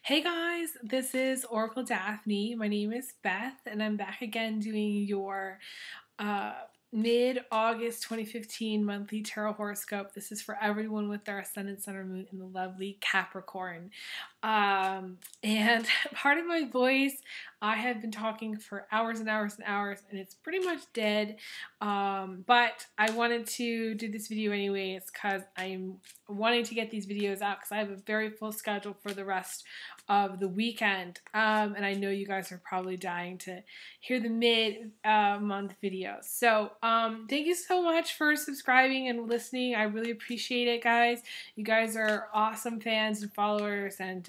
Hey guys, this is Oracle Daphne. My name is Beth, and I'm back again doing your uh, mid-August 2015 monthly tarot horoscope. This is for everyone with their ascendant, sun, or moon in the lovely Capricorn. And part of my voice, I have been talking for hours and hours and hours, and it's pretty much dead. But I wanted to do this video anyways because I'm wanting to get these videos out because I have a very full schedule for the rest of the weekend. And I know you guys are probably dying to hear the mid-month videos. So thank you so much for subscribing and listening. I really appreciate it, guys. You guys are awesome fans and followers. And,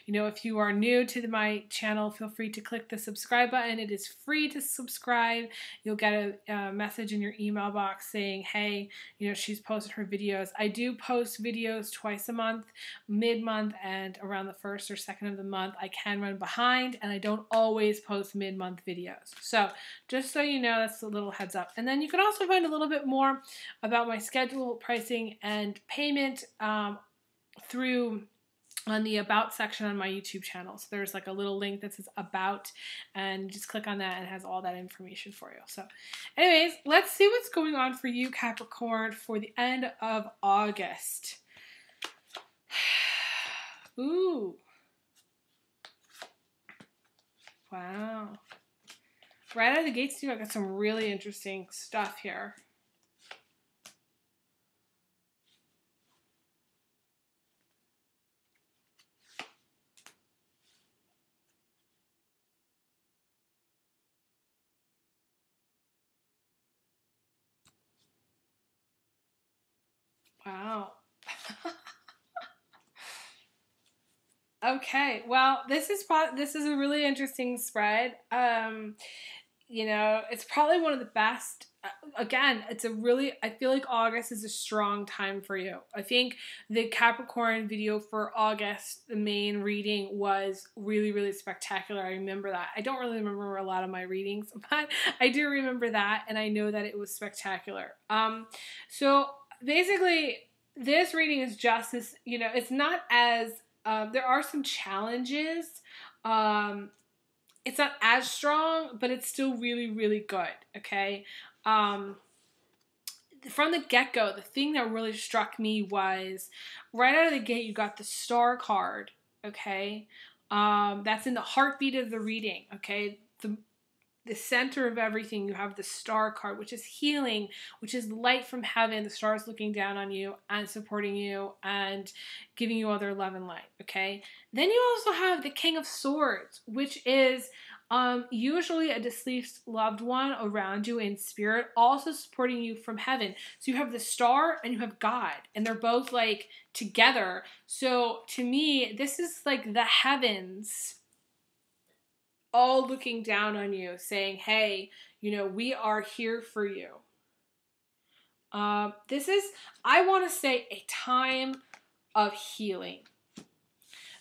you know, if you are new to my channel, feel free to click the subscribe button. It is free to subscribe. You'll get a message in your email box saying, hey, you know, she's posted her videos. I do post videos twice a month, mid-month and around the 1st or 2nd of the month. I can run behind, and I don't always post mid-month videos. So just so you know, that's a little heads up. And then you can also find a little bit more about my schedule, pricing, and payment through on the About section on my YouTube channel. So there's like a little link that says About, and just click on that and it has all that information for you. So anyways, let's see what's going on for you, Capricorn, for the end of August. Ooh. Wow. Right out of the gates, too, I got some really interesting stuff here. Wow. Okay, well, this is a really interesting spread. You know, it's probably one of the best. Again, I feel like August is a strong time for you. I think the Capricorn video for August, the main reading, was really, really spectacular. I remember that. I don't really remember a lot of my readings, but I do remember that, and I know that it was spectacular. So basically, this reading is just this, you know, it's not as, there are some challenges. It's not as strong, but it's still really, really good, okay? From the get-go, the thing that really struck me was right out of the gate, you got the Star card, okay? That's in the heartbeat of the reading, okay? The center of everything, you have the Star card, which is healing, which is light from heaven. The stars looking down on you and supporting you and giving you all their love and light, okay? Then you also have the King of Swords, which is usually a deceased loved one around you in spirit, also supporting you from heaven. So you have the Star and you have God, and they're both like together. So to me, this is like the heavens all looking down on you, saying, hey, you know, we are here for you. This is, I want to say, a time of healing.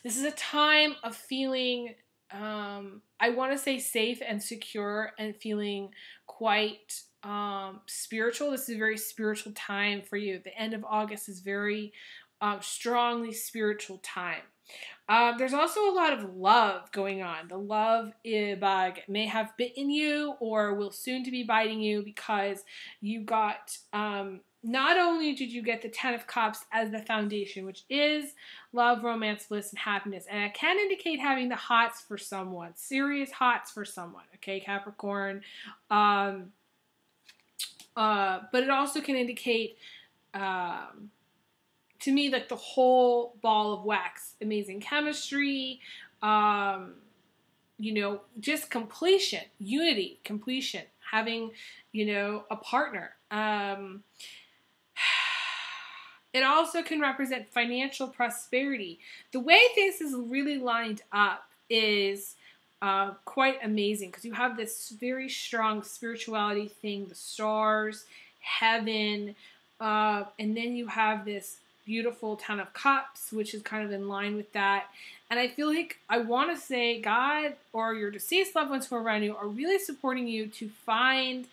This is a time of feeling, I want to say, safe and secure and feeling quite spiritual. This is a very spiritual time for you. The end of August is very strongly spiritual time. There's also a lot of love going on. The love bug may have bitten you or will soon to be biting you because you got, not only did you get the 10 of Cups as the foundation, which is love, romance, bliss, and happiness. And it can indicate having the hots for someone, serious hots for someone, okay, Capricorn. But it also can indicate, to me, like the whole ball of wax, amazing chemistry, you know, just completion, unity, completion, having, you know, a partner. It also can represent financial prosperity. The way this is really lined up is quite amazing because you have this very strong spirituality thing, the stars, heaven, and then you have this beautiful 10 of Cups, which is kind of in line with that. And I feel like, I want to say, God or your deceased loved ones who are around you are really supporting you to find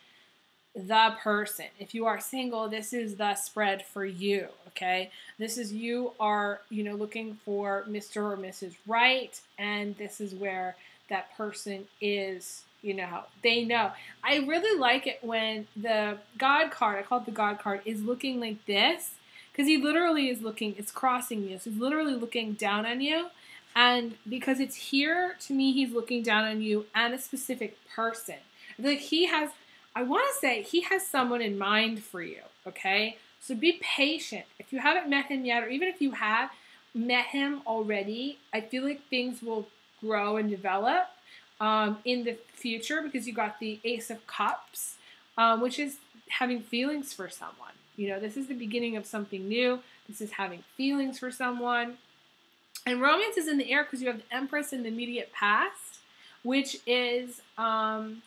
the person. If you are single, this is the spread for you, okay? This is you are, looking for Mr. or Mrs. Right, and this is where that person is, they know. I really like it when the God card, I call it the God card, is looking like this, because he literally is looking, it's crossing you, so he's literally looking down on you, and because it's here, to me, he's looking down on you and a specific person. I feel like I want to say he has someone in mind for you, okay? So be patient. If you haven't met him yet, or even if you have met him already, I feel like things will grow and develop in the future, because you got the Ace of Cups, which is having feelings for someone. This is the beginning of something new. This is having feelings for someone. And romance is in the air because you have the Empress in the immediate past, which is, abundance,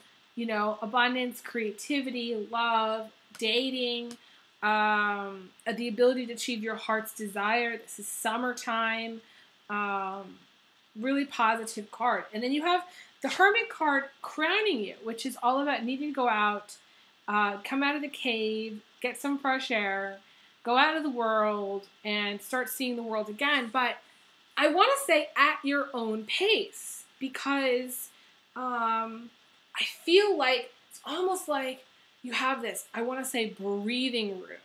creativity, love, dating, the ability to achieve your heart's desire. This is summertime. Really positive card. And then you have the Hermit card crowning you, which is all about needing to go out, come out of the cave, get some fresh air, go out of the world, and start seeing the world again. But I want to say at your own pace, because I feel like it's almost like you have this, I want to say, breathing room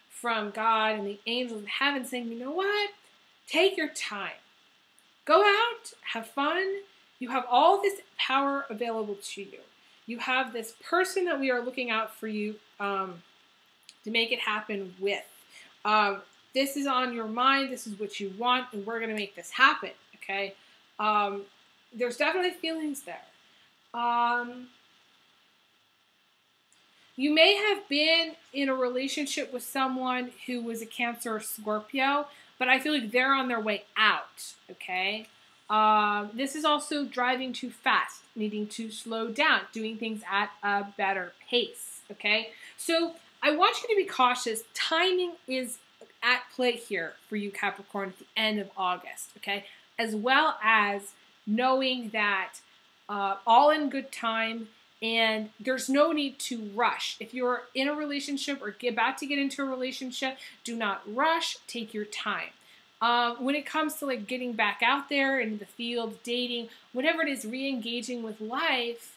from God and the angels in heaven saying, you know what? Take your time. Go out, have fun. You have all this power available to you. You have this person that we are looking out for you to make it happen with. This is on your mind. This is what you want, and we're going to make this happen, okay? There's definitely feelings there. You may have been in a relationship with someone who was a Cancer or Scorpio, but I feel like they're on their way out, okay? This is also driving too fast, needing to slow down, doing things at a better pace, okay? So I want you to be cautious. Timing is at play here for you, Capricorn, at the end of August, okay? As well as knowing that all in good time, and there's no need to rush. If you're in a relationship or about to get into a relationship, do not rush. Take your time. When it comes to like getting back out there in the field, dating, whatever it is, re-engaging with life,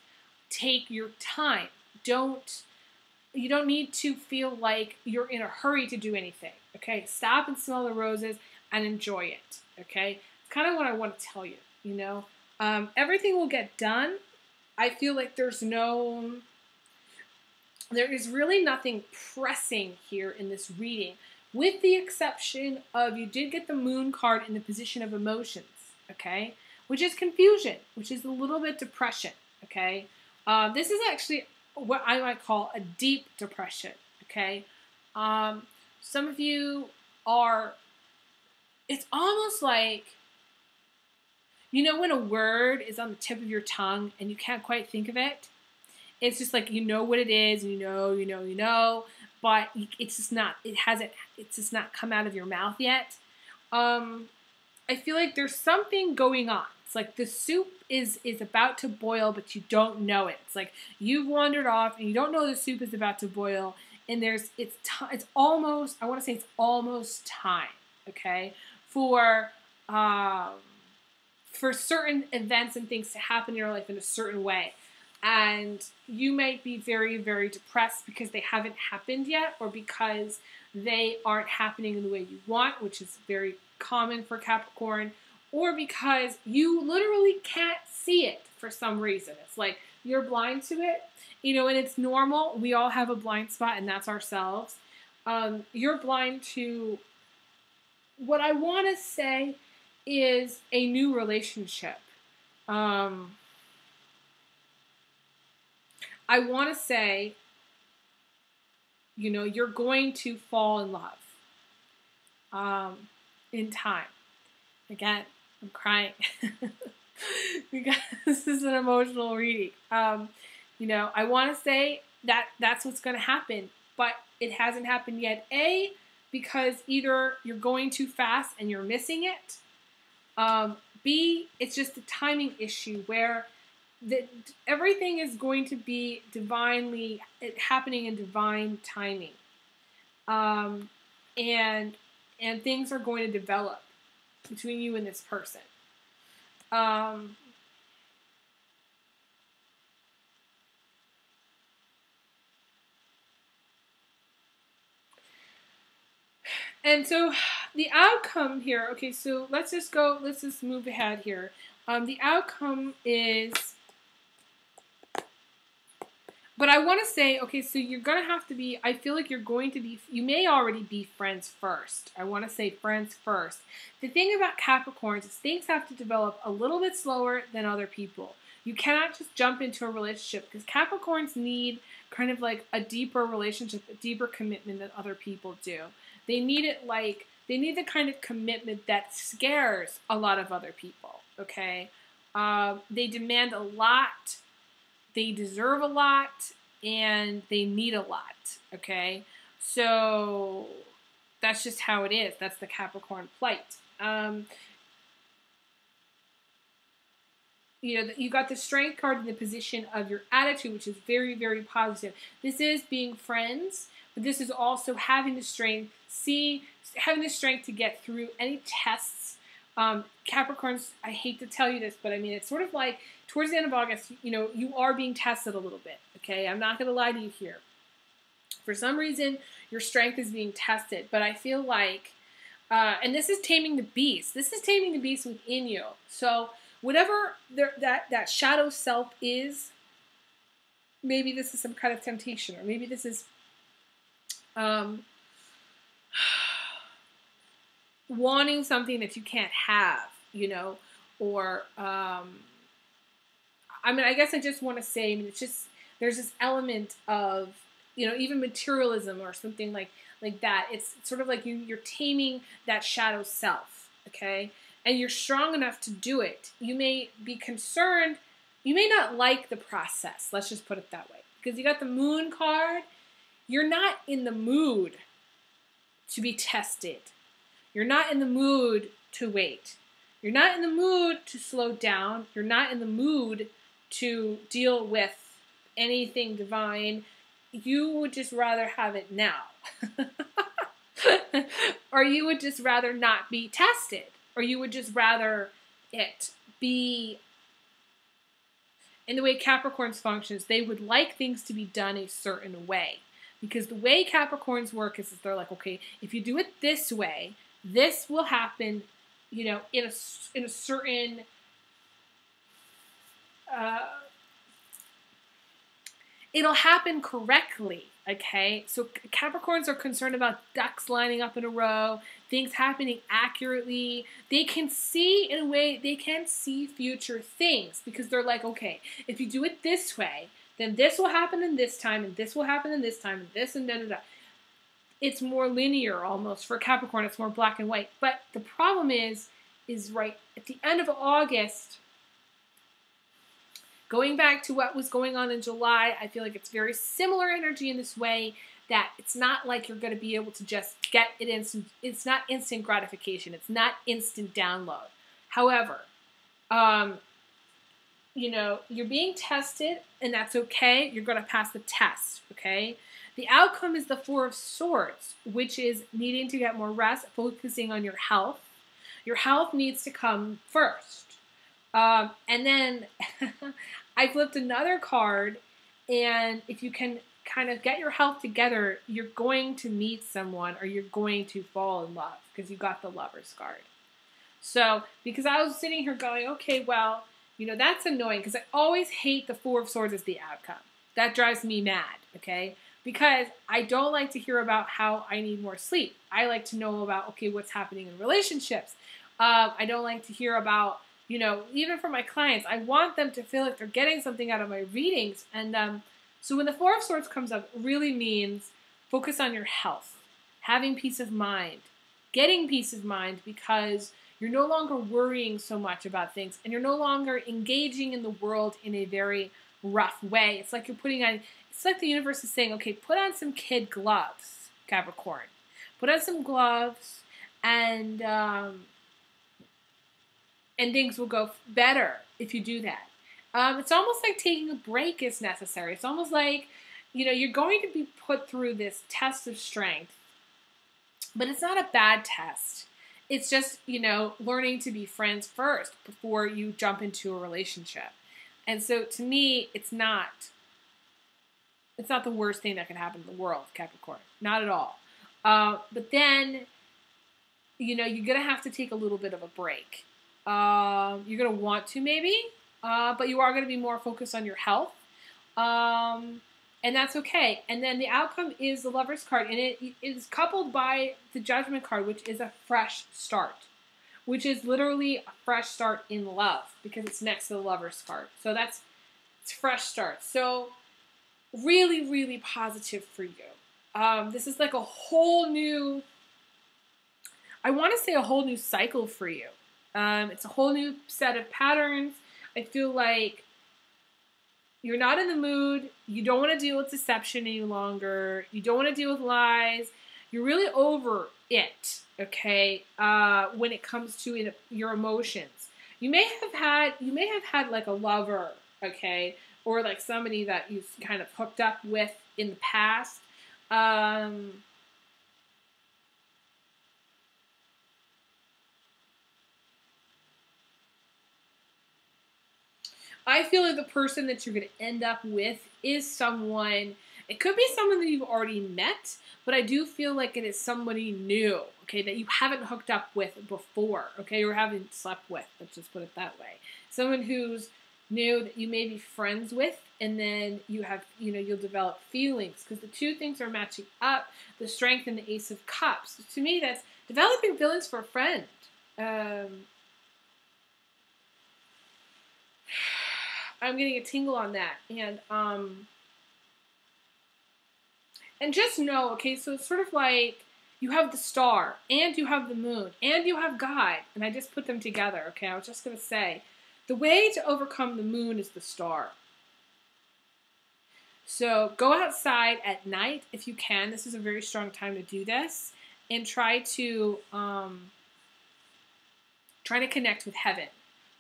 take your time. You don't need to feel like you're in a hurry to do anything, okay? Stop and smell the roses and enjoy it, okay? It's kind of what I want to tell you, Everything will get done. I feel like there is really nothing pressing here in this reading, with the exception of you did get the Moon card in the position of emotions, okay? Which is confusion, which is a little bit depression, okay? This is actually what I might call a deep depression, okay? Some of you it's almost like, when a word is on the tip of your tongue and you can't quite think of it? It's just like, you know what it is, but it's just not come out of your mouth yet. I feel like there's something going on. It's like the soup is about to boil, but you don't know it. It's like you've wandered off and you don't know the soup is about to boil, and it's almost time, okay, for certain events and things to happen in your life in a certain way. And you might be very, very depressed because they haven't happened yet, or because they aren't happening in the way you want, which is very common for Capricorn, or because you literally can't see it for some reason. It's like you're blind to it, and it's normal. We all have a blind spot, and that's ourselves. You're blind to what I want to say is a new relationship. I want to say, you're going to fall in love in time. Again, I'm crying because this is an emotional reading. I want to say that that's what's going to happen, but it hasn't happened yet. A, because either you're going too fast and you're missing it. B, it's just a timing issue where everything is going to be happening in divine timing. And and things are going to develop between you and this person. Um, and so the outcome here, okay, so let's just move ahead here. The outcome is, but I want to say, okay, so you're going to have to be, I feel like you're going to be, you may already be friends first. I want to say friends first. The thing about Capricorns is things have to develop a little bit slower than other people. You cannot just jump into a relationship because Capricorns need kind of like a deeper relationship, a deeper commitment than other people do. They need it like, they need the kind of commitment that scares a lot of other people, okay? They demand a lot, they deserve a lot, and they need a lot, okay? So that's just how it is. That's the Capricorn plight. You know, you got the Strength card in the position of your attitude, which is very, very positive. This is being friends, but this is also having the strength, having the strength to get through any tests. Capricorns, I hate to tell you this, but I mean, it's sort of like towards the end of August, you know, you are being tested a little bit, okay? I'm not going to lie to you here. For some reason, your strength is being tested, but I feel like, and this is taming the beast. This is taming the beast within you. So whatever that shadow self is, maybe this is some kind of temptation, or maybe this is wanting something that you can't have, you know, or I mean, I guess I just want to say, I mean, it's just, there's this element of, you know, even materialism or something like that. It's sort of like you're taming that shadow self, okay? And you're strong enough to do it. You may be concerned, you may not like the process, let's just put it that way. Because you got the Moon card, you're not in the mood to be tested. You're not in the mood to wait. You're not in the mood to slow down. You're not in the mood to deal with anything divine. You would just rather have it now. Or you would just rather not be tested. Or you would just rather it be, in the way Capricorns functions, they would like things to be done a certain way. Because the way Capricorns work is they're like, okay, if you do it this way, this will happen, you know, in a certain it'll happen correctly, okay? So Capricorns are concerned about ducks lining up in a row, things happening accurately. They can see, in a way, they can see future things because they're like, okay, if you do it this way, then this will happen in this time, and this will happen in this time, and this, and da-da-da. It's more linear almost. For Capricorn, it's more black and white. But the problem is right at the end of August, going back to what was going on in July, I feel like it's very similar energy in this way, that it's not like you're going to be able to just get it instant. It's not instant gratification. It's not instant download. However, you know, you're being tested, and that's okay. You're going to pass the test, okay? The outcome is the Four of Swords, which is needing to get more rest, focusing on your health. Your health needs to come first. And then I flipped another card, and if you can kind of get your health together, you're going to meet someone, or you're going to fall in love, because you got the Lover's card. So, because I was sitting here going, okay, well, you know, that's annoying, because I always hate the Four of Swords as the outcome. That drives me mad, okay? Because I don't like to hear about how I need more sleep. I like to know about, okay, what's happening in relationships. I don't like to hear about, you know, even for my clients, I want them to feel like they're getting something out of my readings. And so when the Four of Swords comes up, it really means focus on your health, having peace of mind, getting peace of mind, because you're no longer worrying so much about things, and you're no longer engaging in the world in a very rough way. It's like you're putting on, it's like the universe is saying, okay, put on some kid gloves, Capricorn. Put on some gloves, and things will go better if you do that. It's almost like taking a break is necessary. It's almost like, you know, you're going to be put through this test of strength, But it's not a bad test. It's just, learning to be friends first before you jump into a relationship. And so to me, it's not the worst thing that can happen in the world, Capricorn. Not at all. But then, you're going to have to take a little bit of a break. You're going to want to maybe, but you are going to be more focused on your health. And that's okay. And then the outcome is the Lover's card. And it is coupled by the Judgment card, which is a fresh start. Which is literally a fresh start in love. Because it's next to the Lover's card. So it's fresh start. So really, really positive for you. This is like a whole new, I want to say a whole new cycle for you. It's a whole new set of patterns. I feel like you're not in the mood. You don't want to deal with deception any longer. You don't want to deal with lies. You're really over it, okay, when it comes to your emotions. You may have had like a lover, okay, or like somebody that you've kind of hooked up with in the past. I feel like the person that you're going to end up with is someone, it could be someone that you've already met, but I do feel like it is somebody new, okay, that you haven't hooked up with before, okay, or haven't slept with, let's just put it that way. Someone who's new that you may be friends with, and then you have, you'll develop feelings, because the two things are matching up, the Strength and the Ace of Cups. So to me, that's developing feelings for a friend. I'm getting a tingle on that. And just know, okay, so it's sort of like you have the star, and you have the moon, and you have God. And I just put them together, okay? I was just going to say, the way to overcome the moon is the star. So go outside at night if you can. This is a very strong time to do this. And try to connect with heaven.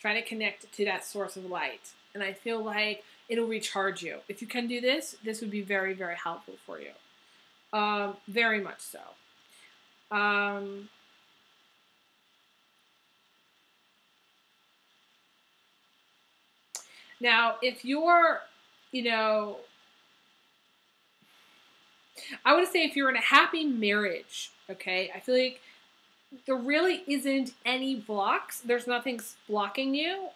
Try to connect to that source of light. And I feel like it'll recharge you. If you can do this, this would be very, very helpful for you. Very much so. Now, if you're, I would say if you're in a happy marriage, okay, I feel like there really isn't any blocks. There's nothing blocking you,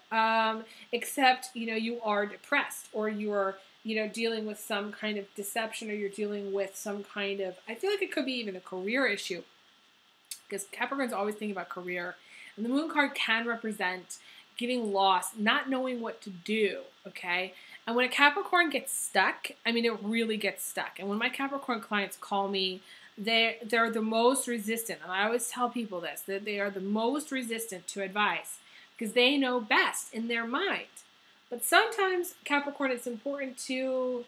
except, you are depressed, or you're, dealing with some kind of deception, or you're dealing with some kind of, I feel like it could be even a career issue, because Capricorn's always thinking about career. And the Moon card can represent getting lost, not knowing what to do, okay? And when a Capricorn gets stuck, I mean, it really gets stuck. And when my Capricorn clients call me, they're the most resistant. And I always tell people this, that they are the most resistant to advice because they know best in their mind. But sometimes, Capricorn, it's important to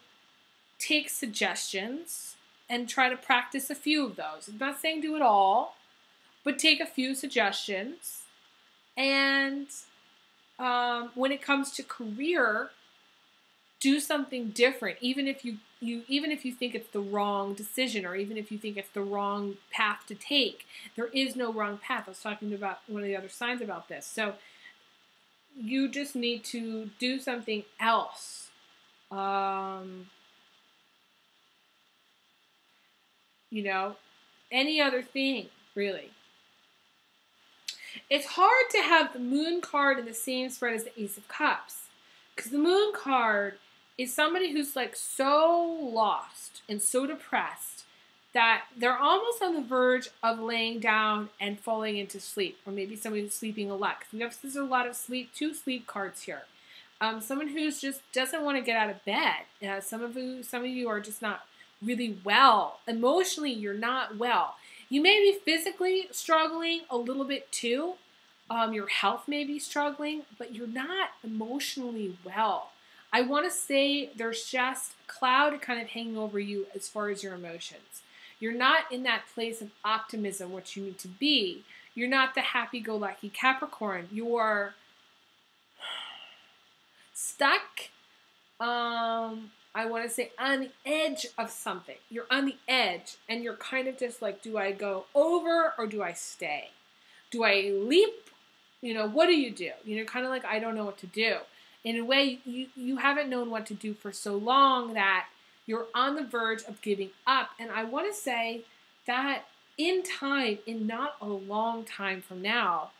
take suggestions and try to practice a few of those. I'm not saying do it all, but take a few suggestions. And when it comes to career, do something different, even if you think it's the wrong decision, or even if you think it's the wrong path to take. There is no wrong path. I was talking about one of the other signs about this. So you just need to do something else. Any other thing, really. It's hard to have the Moon card in the same spread as the Ace of Cups, because the Moon card is somebody who's like so lost and so depressed that they're almost on the verge of laying down and falling into sleep, or maybe somebody who's sleeping a lot. Because there's a lot of two sleep cards here. Someone who's just doesn't want to get out of bed. Some of you are just not really well. Emotionally, you're not well. You may be physically struggling a little bit too. Your health may be struggling, but you're not emotionally well. I want to say there's just a cloud kind of hanging over you as far as your emotions. You're not in that place of optimism, which you need to be. You're not the happy-go-lucky Capricorn. You're stuck. I want to say on the edge of something. You're on the edge and you're kind of just like, do I go over or do I stay? Do I leap? What do? Kind of like, I don't know what to do. In a way, you haven't known what to do for so long that you're on the verge of giving up. And I want to say that in time, in not a long time from now,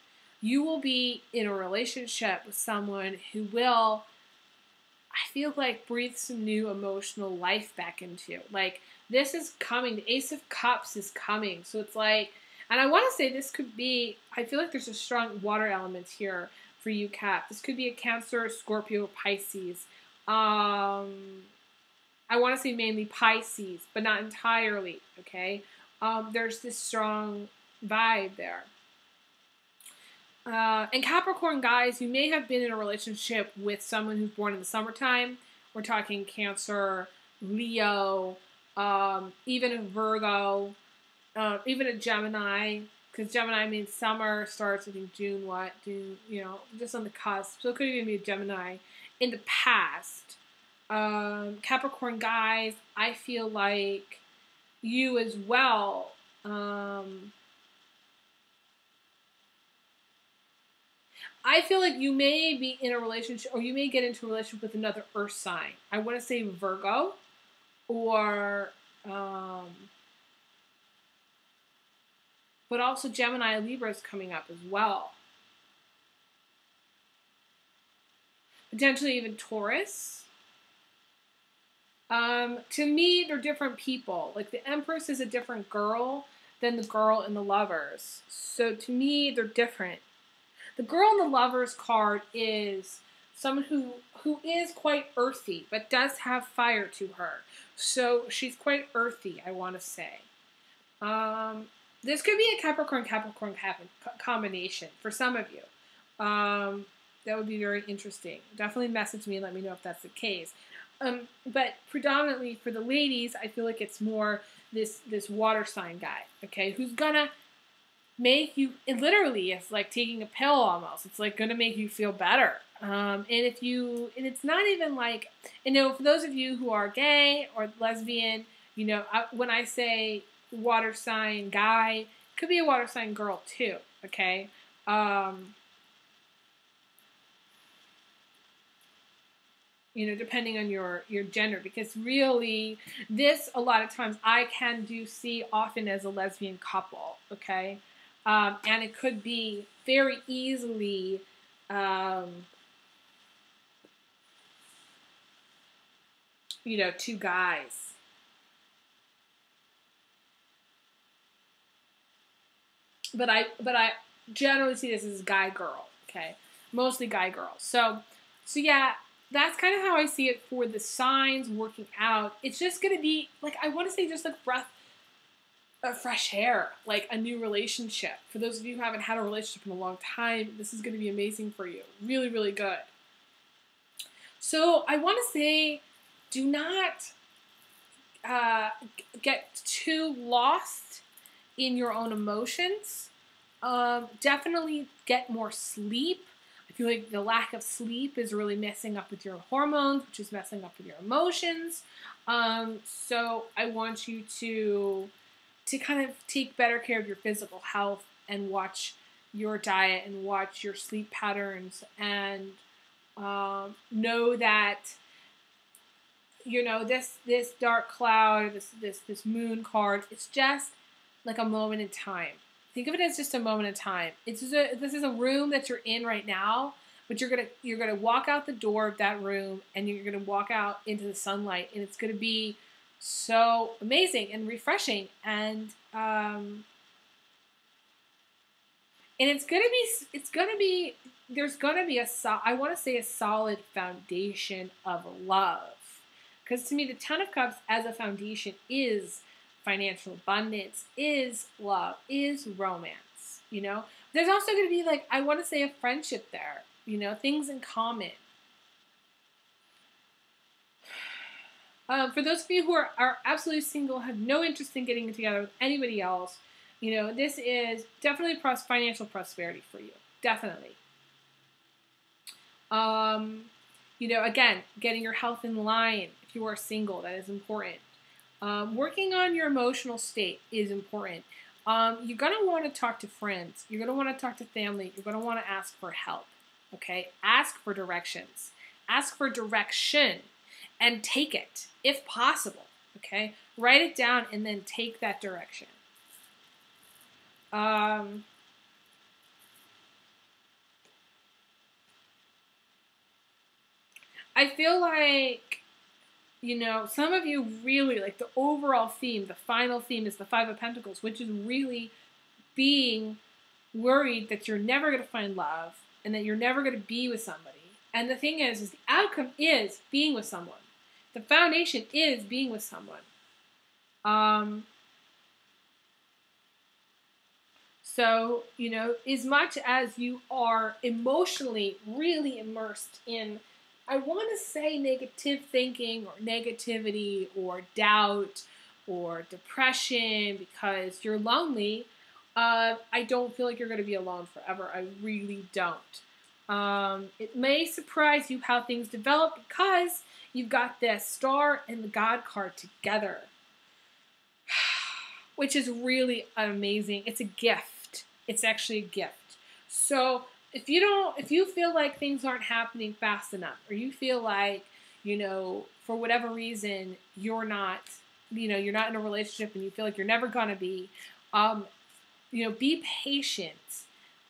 you will be in a relationship with someone who will, I feel like, breathe some new emotional life back into. Like, this is coming. The Ace of Cups is coming. So it's like, and I want to say this could be, I feel like there's a strong water element here for you, Cap. This could be a Cancer, Scorpio, Pisces. I want to say mainly Pisces, but not entirely, okay? There's this strong vibe there. And Capricorn guys, you may have been in a relationship with someone who's born in the summertime. We're talking Cancer, Leo, even a Virgo, even a Gemini, because Gemini means summer starts, I think, June, just on the cusp. So it could even be a Gemini in the past. Capricorn guys, I feel like you as well. I feel like you may be in a relationship, or you may get into a relationship with another earth sign. I want to say Virgo, or, but also Gemini, Libra is coming up as well. Potentially even Taurus. To me, they're different people. Like, the Empress is a different girl than the girl in the Lovers. So to me, they're different. The girl in the Lovers card is someone who is quite earthy, but does have fire to her. So she's quite earthy, I want to say. This could be a Capricorn combination for some of you. That would be very interesting. Definitely message me and let me know if that's the case. But predominantly for the ladies, I feel like it's more this water sign guy, okay, who's gonna make you, it literally, it's like taking a pill almost. It's like gonna make you feel better. And it's not even like, for those of you who are gay or lesbian, when I say water sign guy, it could be a water sign girl too, okay? Depending on your gender, because really, this, a lot of times, I do see often as a lesbian couple, okay? And it could be very easily, two guys. But I generally see this as guy-girl, okay? Mostly guy-girl. So yeah, that's kind of how I see it for the signs working out. It's just going to be, like, I want to say just like breath of fresh air, like a new relationship. For those of you who haven't had a relationship in a long time, this is going to be amazing for you. Really, really good. So I want to say, do not get too lost in your own emotions. Definitely get more sleep. I feel like the lack of sleep is really messing up with your hormones, which is messing up with your emotions. So I want you to kind of take better care of your physical health and watch your diet and watch your sleep patterns, and know that this dark cloud, this moon card, it's just like a moment in time. Think of it as just a moment in time. This is a room that you're in right now, but you're gonna walk out the door of that room and you're gonna walk out into the sunlight, and it's gonna be so amazing and refreshing, and there's gonna be I want to say a solid foundation of love, because to me the Ten of Cups as a foundation is financial abundance, is love, is romance. There's also going to be, like, I want to say, a friendship there. Things in common. For those of you who are absolutely single, have no interest in getting together with anybody else, this is definitely financial prosperity for you. Definitely. Again, getting your health in line. If you are single, that is important. Working on your emotional state is important. You're going to want to talk to friends. You're going to want to talk to family. You're going to want to ask for help. Okay? Ask for directions. Ask for direction and take it if possible. Okay? Write it down and then take that direction. I feel like, you know, some of you really, like the overall theme, the final theme is the Five of Pentacles, which is really being worried that you're never going to find love and that you're never going to be with somebody. And the thing is the outcome is being with someone. The foundation is being with someone. So, you know, as much as you are emotionally really immersed in, I want to say negative thinking or negativity or doubt or depression because you're lonely, I don't feel like you're going to be alone forever. I really don't. It may surprise you how things develop because you've got the Star and the God card together, which is really amazing. It's a gift. It's actually a gift. So if you feel like things aren't happening fast enough, or you feel like, you know, for whatever reason, you're not in a relationship and you feel like you're never gonna be, you know, be patient.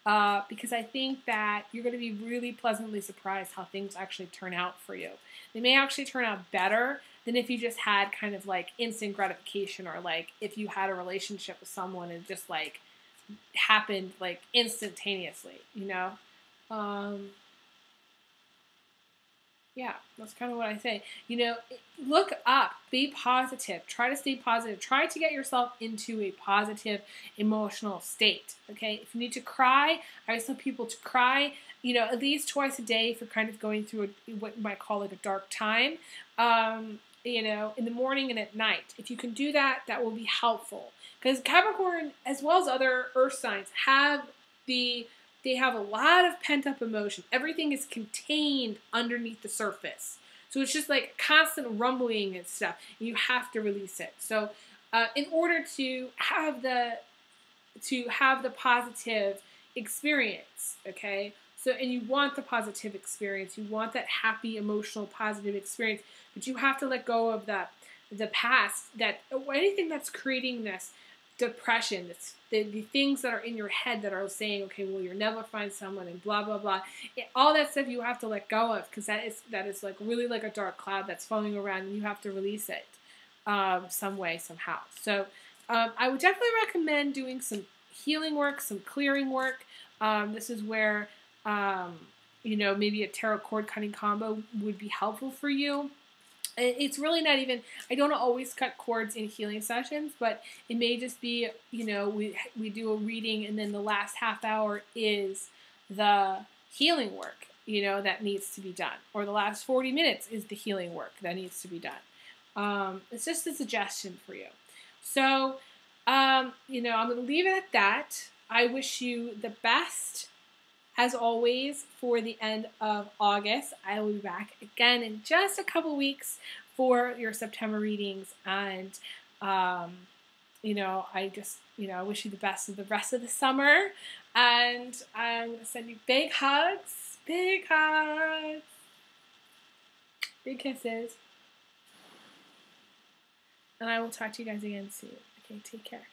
Because I think that you're going to be really pleasantly surprised how things actually turn out for you. They may actually turn out better than if you just had kind of like instant gratification, or like if you had a relationship with someone and just like happened like instantaneously, you know? Yeah, that's kind of what I say. You know, look up, be positive, try to stay positive, try to get yourself into a positive emotional state, okay? If you need to cry, I always tell people to cry, you know, at least twice a day if you're kind of going through what you might call like a dark time, you know, in the morning and at night. If you can do that, that will be helpful. Because Capricorn, as well as other earth signs, they have a lot of pent-up emotion. Everything is contained underneath the surface. So it's just like constant rumbling and stuff. And you have to release it. So in order to have the positive experience, okay? So, and you want the positive experience. You want that happy, emotional, positive experience. But you have to let go of the past, that anything that's creating this depression, the things that are in your head that are saying, okay, well, you'll never find someone and blah, blah, blah. All that stuff you have to let go of, because that is like really like a dark cloud that's floating around, and you have to release it some way, somehow. So I would definitely recommend doing some healing work, some clearing work. This is where, you know, maybe a tarot cord cutting combo would be helpful for you. It's really not even, I don't always cut cords in healing sessions, but it may just be, you know, we do a reading and then the last half hour is the healing work, you know, that needs to be done. Or the last 40 minutes is the healing work that needs to be done. It's just a suggestion for you. So, you know, I'm going to leave it at that. I wish you the best, as always, for the end of August. I will be back again in just a couple weeks for your September readings. And, you know, I just, you know, I wish you the best of the rest of the summer. And I'm going to send you big hugs, big kisses. And I will talk to you guys again soon. Okay, take care.